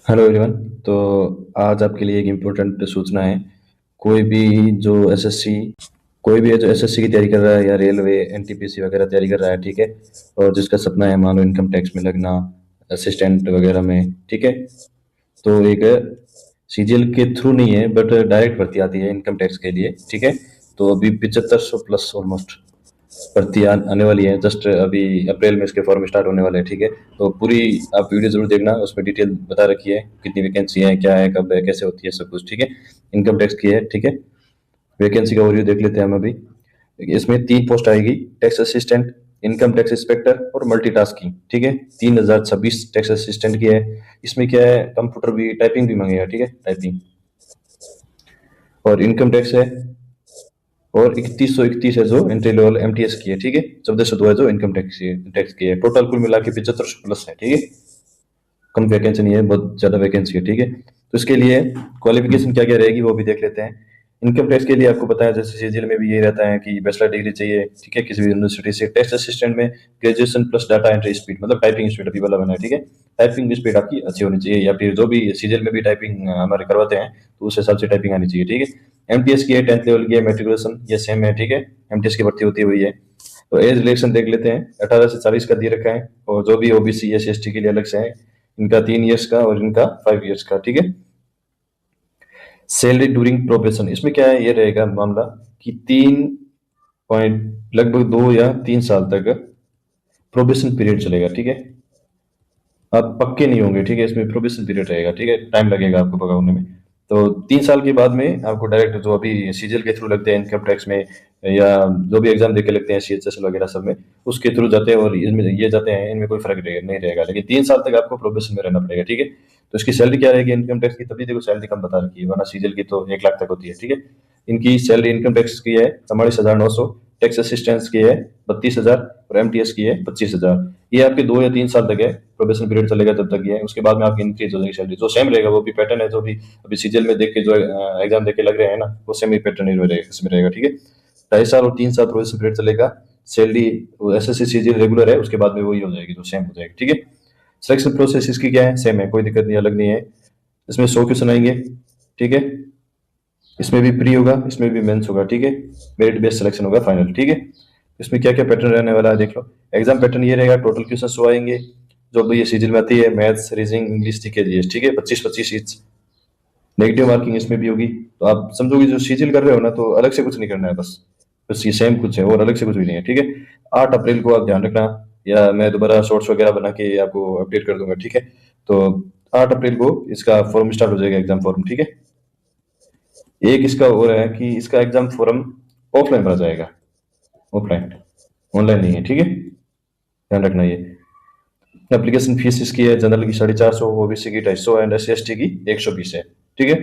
Hello everyone. तो आज आपके लिए एक इम्पोर्टेंट सूचना है। कोई भी जो एसएससी कोई भी है जो एसएससी की तैयारी कर रहा है या रेलवे एनटीपीसी वगैरह तैयारी कर रहा है, ठीक है। और जिसका सपना है मान लो इनकम टैक्स में लगना, असिस्टेंट वगैरह में, ठीक है। तो एक सीजीएल के थ्रू नहीं है बट डायरेक्ट भर्ती आती है इनकम टैक्स के लिए, ठीक है। तो अभी 7500 प्लस ऑलमोस्ट भर्ती आने वाली है। जस्ट अभी अप्रैल में इसके फॉर्म स्टार्ट होने वाले हैं, ठीक है। तो पूरी आप वीडियो जरूर देखना, उसमें डिटेल बता रखी है कितनी वैकेंसी है, क्या है, कब है, कैसे होती है, सब कुछ, ठीक है। इनकम टैक्स की है, ठीक है। वैकेंसी का ओवरव्यू देख लेते हैं हम अभी। इसमें 3 पोस्ट आएगी: tax assistant, income tax inspector और मल्टीटास्किंग, ठीक है। 3026 टैक्स असिस्टेंट की है। इसमें क्या है, कंप्यूटर भी, टाइपिंग भी मांगेगा, ठीक है, टाइपिंग। और इनकम टैक्स है। और 3131 है जो एंट्री लेवल एमटीएस की है, ठीक है। 1402 है जो इनकम टैक्स की है। टोटल कुल मिला के 7500 प्लस है, ठीक है। कम वैकेंसी नहीं है, बहुत ज्यादा वैकेंसी है, ठीक है। तो इसके लिए क्वालिफिकेशन क्या क्या रहेगी वो भी देख लेते हैं। इनकम टैक्स के लिए आपको पता है जैसे सीजीएल में भी ये रहता है कि बैचलर डिग्री चाहिए, ठीक है, किसी भी यूनिवर्सिटी से। टैक्स असिस्टेंट में graduation plus data entry speed, मतलब टाइपिंग स्पीड अभी वाला बना है, ठीक है। टाइपिंग स्पीड आपकी अच्छी होनी चाहिए, या फिर जो भी सीजीएल में भी टाइपिंग हमारे करवाते हैं तो उस हिसाब से टाइपिंग आनी चाहिए, ठीक है। एमटीएस की है, 10th लेवल की है, मेट्रिकुलेशन ये सेम है, ठीक है। एमटीएस की भर्ती होती हुई है। तो एज रिलेक्शन देख लेते हैं, 18 से 40 का दिए रखा है। और जो भी ओबीसी एस सी के लिए अलग से है, इनका 3 ईयर्स का और इनका 5 ईयर्स का, ठीक है। सैलरी ड्यूरिंग प्रोबेशन, इसमें क्या है, ये रहेगा मामला कि 3 पॉइंट लगभग 2 या 3 साल तक प्रोबेशन पीरियड चलेगा, ठीक है। आप पक्के नहीं होंगे, ठीक है, इसमें प्रोबेशन पीरियड रहेगा, ठीक है, टाइम लगेगा आपको पका होने में। तो 3 साल के बाद में आपको डायरेक्ट जो अभी सीजीएल के थ्रू लगते हैं इनकम टैक्स में, या जो भी एग्जाम देके लगते हैं सीएचएस वगैरह सब में, उसके थ्रू जाते हैं और इनमें ये जाते हैं, इनमें कोई फर्क नहीं रहेगा। लेकिन 3 साल तक आपको प्रोबेशन में रहना पड़ेगा, ठीक है। तो इसकी सैलरी क्या रहेगी इनकम टैक्स की, तभी देखो सैलरी कम बता रखी है, वरना सीजीएल की तो 1 लाख तक होती है, ठीक है। इनकी सैलरी इनकम टैक्स की है 44,900, टैक्स असिस्टेंस की है 32,000 और एमटीएस की है 25,000। ये आपके 2 या 3 साल तक है, प्रोबेशन पीरियड चलेगा जब तक ये है। उसके बाद में आपकी इंक्रीज हो जाएगी सैलरी, जो सेम रहेगा वो भी पैटर्न है जो भी अभी सीजीएल में देख के जो एग्जाम देख के लग रहे हैं ना, वो सेम ही पैटर्न रहेगा, इसमें रहेगा, ठीक है। 2.5 साल और 3 साल प्रोबेशन पीरियड चलेगा। सैलरी एसएससी सीजीएल रेगुलर है, उसके बाद में वही हो जाएगी, जो सेम हो जाएगी, ठीक है। सिलेक्शन प्रोसेस इसकी क्या है, सेम है, कोई दिक्कत नहीं, अलग नहीं है। इसमें 100 क्वेश्चन आएंगे, ठीक है। इसमें भी प्री होगा, इसमें भी मेंस होगा, ठीक है। मेरिट बेस्ड सिलेक्शन होगा फाइनल, ठीक है। इसमें क्या क्या पैटर्न रहने वाला है देख लो। एग्जाम पैटर्न ये रहेगा, टोटल क्वेश्चन 100 आएंगे, जो भी ये सीजीएल में आती है, maths, reasoning, English, GK, GS, ठीक है। 25-25 ईच। नेगेटिव मार्किंग इसमें भी होगी। तो आप समझोगे जो सीजीएल कर रहे हो ना, तो अलग से कुछ नहीं करना है, बस ये सेम कुछ है और अलग से कुछ भी नहीं है, ठीक है। 8 अप्रैल को आप ध्यान रखना, या मैं दोबारा शॉर्ट्स वगैरह बना के आपको अपडेट कर दूंगा, ठीक है। तो 8 अप्रैल को इसका फॉर्म स्टार्ट हो जाएगा, एग्जाम फॉर्म, ठीक है। एक इसका और है कि इसका एग्जाम फॉर्म ऑफलाइन भरा जाएगा, ऑफलाइन, ऑनलाइन नहीं है, ठीक है, ध्यान रखना ये। एप्लीकेशन फीस इसकी है, जनरल की 450, ओबीसी की 250 एंड एससी/एसटी की 120 है, ठीक है।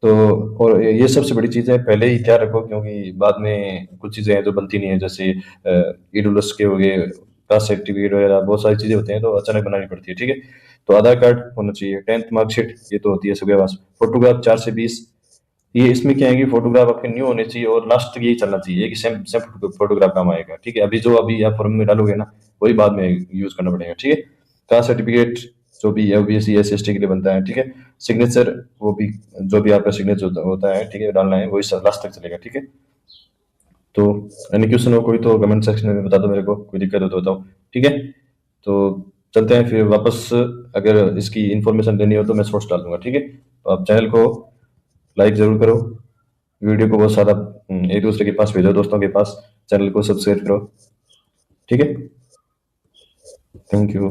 तो और ये सबसे बड़ी चीज़ है, पहले ही तैयार रखो, क्योंकि बाद में कुछ चीज़ें हैं जो बनती नहीं है, जैसे ईडब्ल्यूएस के हो गए, कास्ट सर्टिफिकेट वगैरह, बहुत सारी चीज़ें होती हैं तो अचानक बनानी पड़ती है, ठीक है। तो आधार कार्ड होना चाहिए, 10th मार्कशीट, ये तो होती है सबके पास। फोटोग्राफ 4 से 20, ये इसमें क्या है कि फोटोग्राफ आपके न्यू होने चाहिए और लास्ट तक यही चलना चाहिए कि सेम सेम फोटोग्राफ काम आएगा, ठीक है। अभी आप फॉर्म में डालोगे ना, वही बाद में यूज करना पड़ेगा, ठीक है। कास्ट सर्टिफिकेट जो भी ओबीसी एस सी के लिए बनता है, ठीक है। सिग्नेचर, वो भी जो भी आपका सिग्नेचर होता है, ठीक है, डालना है, वही लास्ट तक चलेगा, ठीक है। तो एनी क्वेश्चन हो कोई तो कमेंट सेक्शन में बता दो मेरे को, कोई दिक्कत हो तो बताओ, ठीक है। तो चलते हैं फिर वापस। अगर इसकी इन्फॉर्मेशन देनी हो तो मैं सोर्स डाल दूंगा, ठीक है। तो आप चैनल को लाइक जरूर करो, वीडियो को बहुत सारा एक दूसरे के पास भेजो, दोस्तों के पास, चैनल को सब्सक्राइब करो, ठीक है। Thank you.